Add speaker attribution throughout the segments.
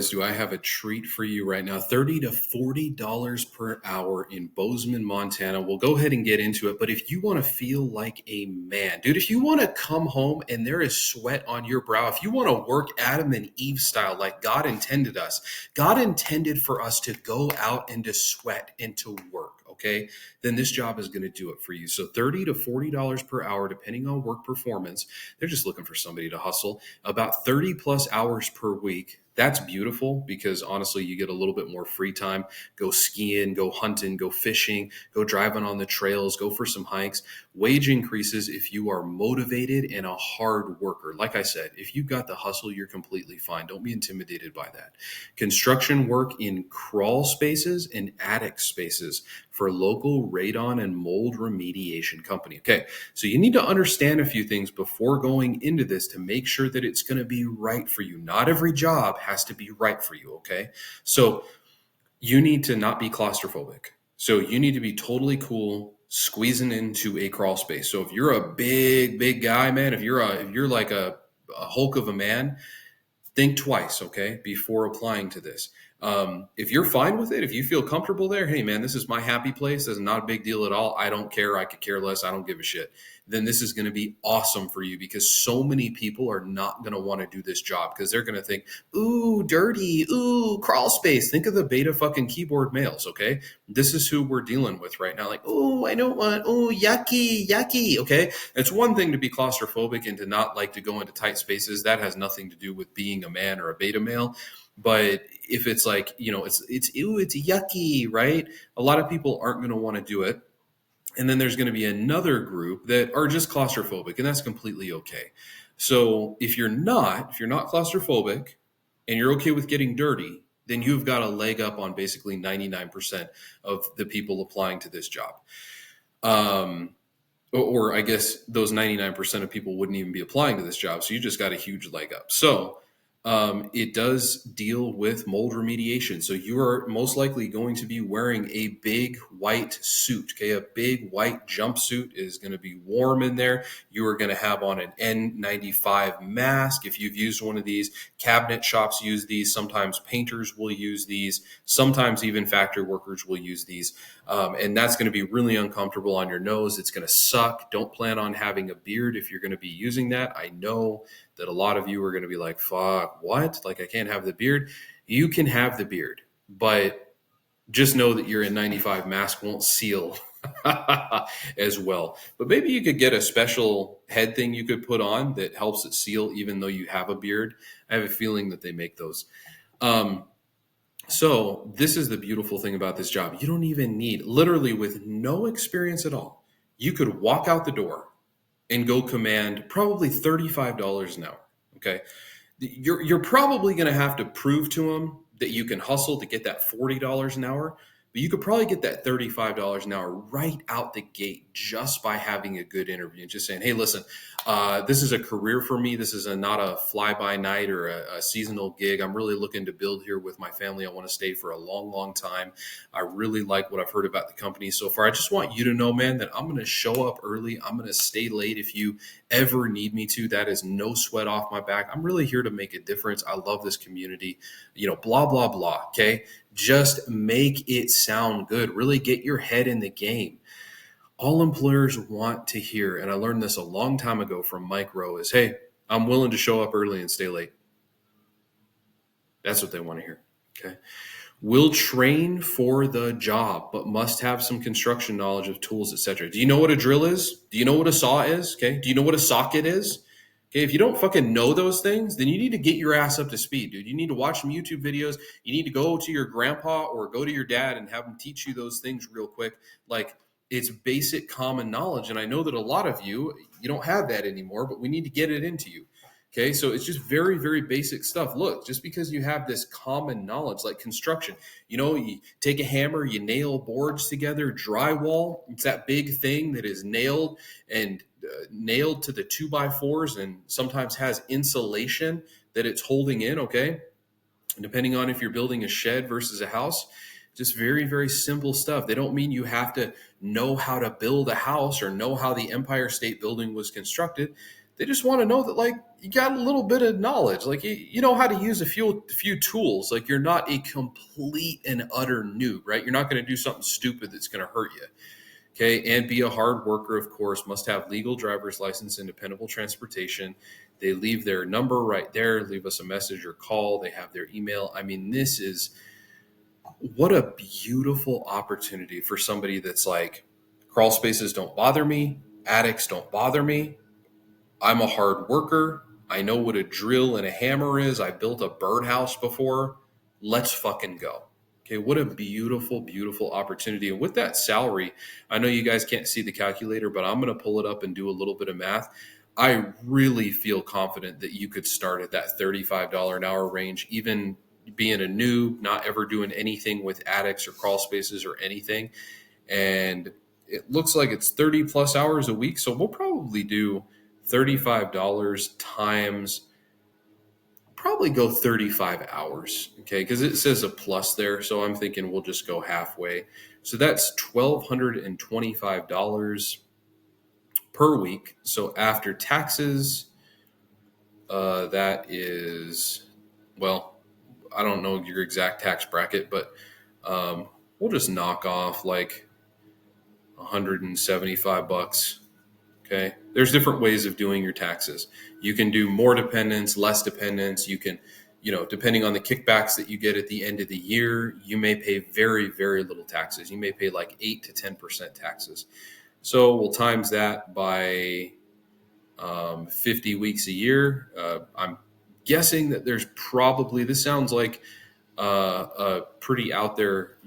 Speaker 1: Do I have a treat for you right now? $30 to $40 per hour in Bozeman, Montana. We'll go ahead and get into it. But if you want to feel like a man, dude, if you want to come home and there is sweat on your brow, if you want to work Adam and Eve style like God intended us, God intended for us to go out and to sweat and to work. Okay, then this job is going to do it for you. So $30 to $40 per hour, depending on work performance. They're just looking for somebody to hustle about 30 plus hours per week. That's beautiful because honestly, you get a little bit more free time. Go skiing, go hunting, go fishing, go driving on the trails, go for some hikes. Wage increases if you are motivated and a hard worker. Like I said, if you've got the hustle, you're completely fine. Don't be intimidated by that. Construction work in crawl spaces and attic spaces for local radon and mold remediation company. Okay, so you need to understand a few things before going into this to make sure that it's going to be right for you. Not every job has to be right for you, okay? So you need to not be claustrophobic. So you need to be totally cool squeezing into a crawl space. So if you're a big guy, man, if you're like a hulk of a man, think twice, okay, before applying to this. If you're fine with it, if you feel comfortable there, hey man, this is my happy place. This is not a big deal at all. I don't care. I could care less. I don't give a shit. Then this is going to be awesome for you because so many people are not going to want to do this job because they're going to think, ooh, dirty, ooh, crawl space. Think of the beta fucking keyboard males, okay? This is who we're dealing with right now. Like, ooh, I don't want, ooh, yucky, okay? It's one thing to be claustrophobic and to not like to go into tight spaces. That has nothing to do with being a man or a beta male. But if it's like, it's yucky, right? A lot of people aren't going to want to do it. And then there's going to be another group that are just claustrophobic, and that's completely okay. So if you're not claustrophobic and you're okay with getting dirty, then you've got a leg up on basically 99% of the people applying to this job. Or I guess those 99% of people wouldn't even be applying to this job. So you just got a huge leg up. So it does deal with mold remediation. So you are most likely going to be wearing a big white suit. Okay, a big white jumpsuit is going to be warm in there. You are going to have on an N95 mask. If you've used one of these, cabinet shops use these. Sometimes painters will use these. Sometimes even factory workers will use these. And that's going to be really uncomfortable on your nose. It's going to suck. Don't plan on having a beard if you're going to be using that. I know that a lot of you are going to be like, fuck, what? Like, I can't have the beard. You can have the beard, but just know that your N95 mask won't seal as well. But maybe you could get a special head thing you could put on that helps it seal even though you have a beard. I have a feeling that they make those. So this is the beautiful thing about this job. You don't even need, literally with no experience at all, you could walk out the door and go command probably $35 an hour. Okay. You're probably going to have to prove to them that you can hustle to get that $40 an hour, but you could probably get that $35 an hour right out the gate just by having a good interview and just saying, hey, listen, this is a career for me. This is not a fly by night or a seasonal gig. I'm really looking to build here with my family. I want to stay for a long time. I really like what I've heard about the company so far. I just want you to know, man, that I'm going to show up early. I'm going to stay late if you ever need me to. That is no sweat off my back. I'm really here to make a difference. I love this community, blah, blah, blah. Okay. Just make it sound good. Really get your head in the game. All employers want to hear, and I learned this a long time ago from Mike Rowe, is, hey, I'm willing to show up early and stay late. That's what they want to hear. Okay. Will train for the job, but must have some construction knowledge of tools, etc. Do you know what a drill is? Do you know what a saw is? Okay. Do you know what a socket is? Okay, if you don't fucking know those things, then you need to get your ass up to speed, dude. You need to watch some YouTube videos. You need to go to your grandpa or go to your dad and have him teach you those things real quick. Like, it's basic common knowledge. And I know that a lot of you don't have that anymore, but we need to get it into you. Okay, so it's just very, very basic stuff. Look, just because you have this common knowledge, like construction, you take a hammer, you nail boards together, drywall, it's that big thing that is nailed to the 2x4s and sometimes has insulation that it's holding in, okay? Depending on if you're building a shed versus a house, just very, very simple stuff. They don't mean you have to know how to build a house or know how the Empire State Building was constructed. They just want to know that like you got a little bit of knowledge, like you know how to use a few tools. Like you're not a complete and utter noob, right? You're not going to do something stupid that's going to hurt you. Okay, and be a hard worker, of course, must have legal driver's license and dependable transportation. They leave their number right there, leave us a message or call. They have their email. I mean, this is what a beautiful opportunity for somebody that's like, crawl spaces don't bother me, attics don't bother me. I'm a hard worker. I know what a drill and a hammer is. I built a birdhouse before. Let's fucking go. Okay, what a beautiful, beautiful opportunity. And with that salary, I know you guys can't see the calculator, but I'm going to pull it up and do a little bit of math. I really feel confident that you could start at that $35 an hour range, even being a noob, not ever doing anything with attics or crawl spaces or anything. And it looks like it's 30 plus hours a week. So we'll probably do $35 times, probably go 35 hours. Okay. Cause it says a plus there. So I'm thinking we'll just go halfway. So that's $1,225 per week. So after taxes, that is, well, I don't know your exact tax bracket, but we'll just knock off like 175 bucks. Okay. There's different ways of doing your taxes. You can do more dependents, less dependents. You can, depending on the kickbacks that you get at the end of the year, you may pay very, very little taxes. You may pay like 8 to 10% taxes. So we'll times that by 50 weeks a year. I'm guessing that there's probably, this sounds like a pretty out there,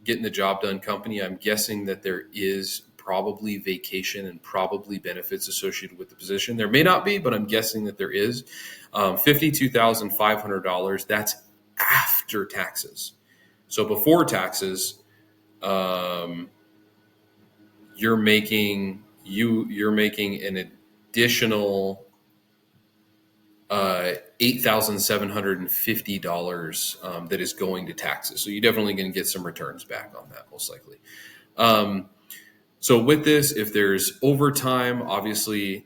Speaker 1: getting the job done company. I'm guessing that there is probably vacation and probably benefits associated with the position. There may not be, but I'm guessing that there is. $52,500. That's after taxes. So before taxes, you're making an additional $8,750 that is going to taxes. So you're definitely going to get some returns back on that, most likely. So with this, if there's overtime, obviously,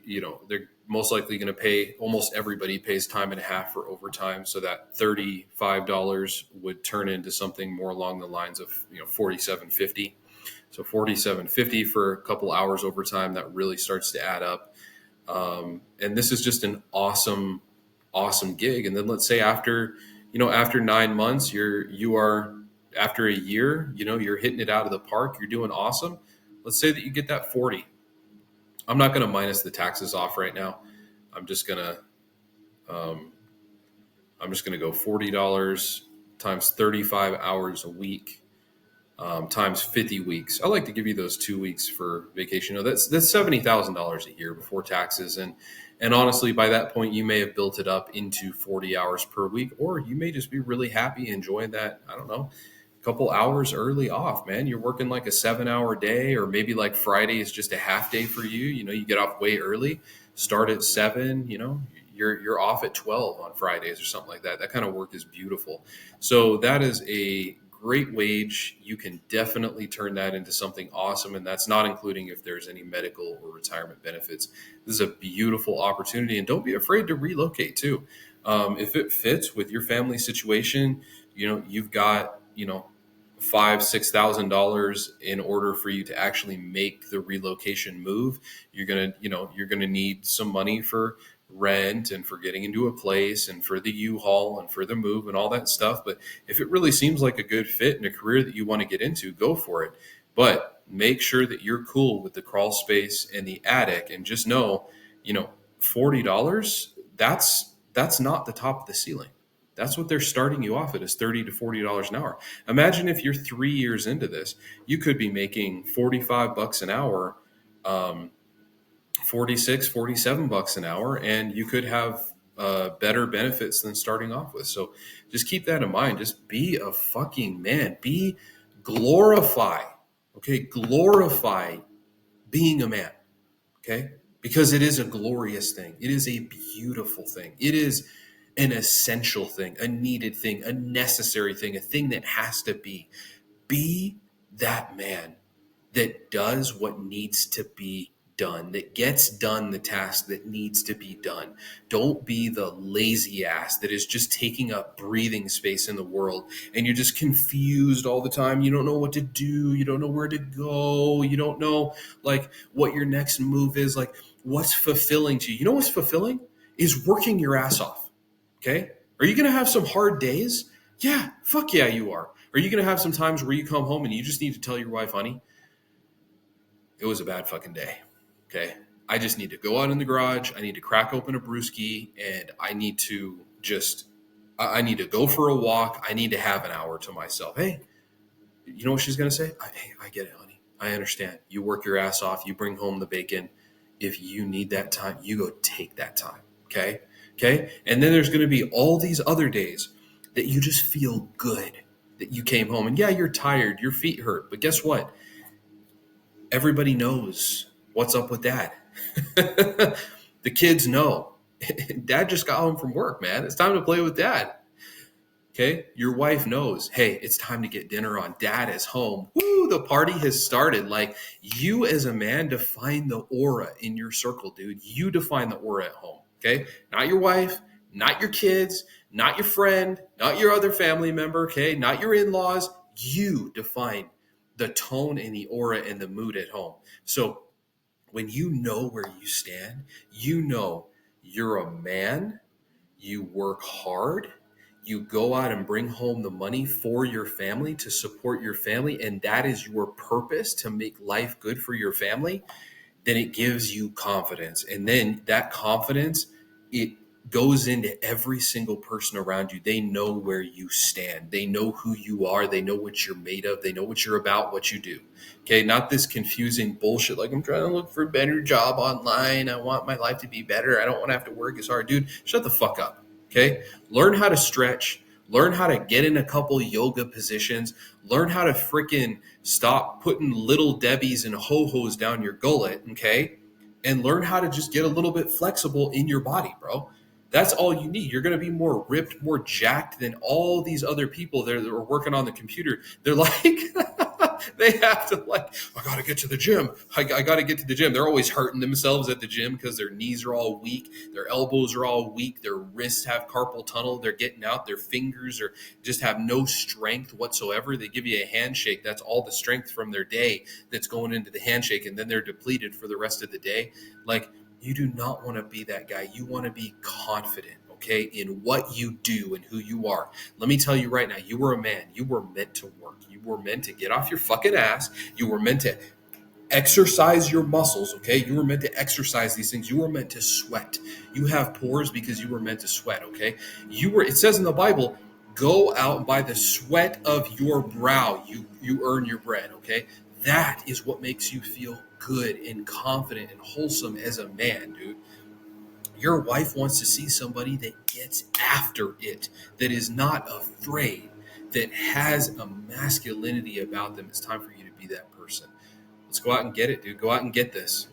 Speaker 1: they're most likely going to pay, almost everybody pays time and a half for overtime. So that $35 would turn into something more along the lines of, $47.50. So $47.50 for a couple hours overtime, that really starts to add up. And this is just an awesome gig. And then let's say after 9 months, you are after a year, you're hitting it out of the park. You're doing awesome. Let's say that you get that 40. I'm not going to minus the taxes off right now. I'm just going to go $40 times 35 hours a week, times 50 weeks. I like to give you those 2 weeks for vacation. That's $70,000 a year before taxes. And honestly, by that point, you may have built it up into 40 hours per week, or you may just be really happy enjoying that. I don't know, couple hours early off, man. You're working like a 7-hour day, or maybe like Friday is just a half day for you. You get off way early, start at 7, you're off at 12 on Fridays or something like that. That kind of work is beautiful. So that is a great wage. You can definitely turn that into something awesome. And that's not including if there's any medical or retirement benefits. This is a beautiful opportunity, and don't be afraid to relocate too. If it fits with your family situation, you've got, $5,000-6,000 in order for you to actually make the relocation move. You're gonna need some money for rent and for getting into a place and for the U-Haul and for the move and all that stuff. But if it really seems like a good fit and a career that you want to get into, go for it. But make sure that you're cool with the crawl space and the attic, and just know, $40, that's not the top of the ceiling. That's what they're starting you off at, is $30 to $40 an hour. Imagine if you're 3 years into this, you could be making 45 bucks an hour, 46, 47 bucks an hour, and you could have better benefits than starting off with. So just keep that in mind. Just be a fucking man. Glorify, okay? Glorify being a man, okay? Because it is a glorious thing. It is a beautiful thing. It is an essential thing, a needed thing, a necessary thing, a thing that has to be. Be that man that does what needs to be done, that gets done the task that needs to be done. Don't be the lazy ass that is just taking up breathing space in the world and you're just confused all the time. You don't know what to do. You don't know where to go. You don't know like what your next move is, like what's fulfilling to you. You know what's fulfilling is working your ass off. Okay. Are you going to have some hard days? Yeah. Fuck yeah, you are. Are you going to have some times where you come home and you just need to tell your wife, honey, it was a bad fucking day. Okay. I just need to go out in the garage. I need to crack open a brewski and I need to I need to go for a walk. I need to have an hour to myself. Hey, you know what she's going to say? Hey, I get it, honey. I understand. You work your ass off. You bring home the bacon. If you need that time, you go take that time. Okay. Okay. And then there's going to be all these other days that you just feel good that you came home. And yeah, you're tired. Your feet hurt. But guess what? Everybody knows what's up with dad. The kids know. Dad just got home from work, man. It's time to play with dad. Okay. Your wife knows, hey, it's time to get dinner on. Dad is home. Woo, the party has started. Like, you as a man define the aura in your circle, dude. You define the aura at home. Okay. Not your wife, not your kids, not your friend, not your other family member. Okay. Not your in-laws. You define the tone and the aura and the mood at home. So when you know where you stand, you know you're a man, you work hard, you go out and bring home the money for your family to support your family, and that is your purpose, to make life good for your family, then it gives you confidence. And then that confidence, it goes into every single person around you. They know where you stand. They know who you are. They know what you're made of. They know what you're about, what you do. Okay, not this confusing bullshit like I'm trying to look for a better job online. I want my life to be better. I don't want to have to work as hard. Dude, shut the fuck up. Okay, learn how to stretch. Learn how to get in a couple yoga positions. Learn how to freaking stop putting little Debbies and ho-hos down your gullet, okay? And learn how to just get a little bit flexible in your body, bro. That's all you need. You're going to be more ripped, more jacked than all these other people that are working on the computer. They're like, they have to like, I got to get to the gym. I got to get to the gym. They're always hurting themselves at the gym because their knees are all weak. Their elbows are all weak. Their wrists have carpal tunnel. They're getting out. Their fingers are just have no strength whatsoever. They give you a handshake. That's all the strength from their day that's going into the handshake. And then they're depleted for the rest of the day. Like, you do not want to be that guy. You want to be confident, okay, in what you do and who you are. Let me tell you right now, you were a man. You were meant to work. You were meant to get off your fucking ass. You were meant to exercise your muscles, okay? You were meant to exercise these things. You were meant to sweat. You have pores because you were meant to sweat, okay? It says in the Bible, go out by the sweat of your brow. You earn your bread, okay? That is what makes you feel good and confident and wholesome as a man, dude. Your wife wants to see somebody that gets after it, that is not afraid, that has a masculinity about them. It's time for you to be that person. Let's go out and get it, dude. Go out and get this.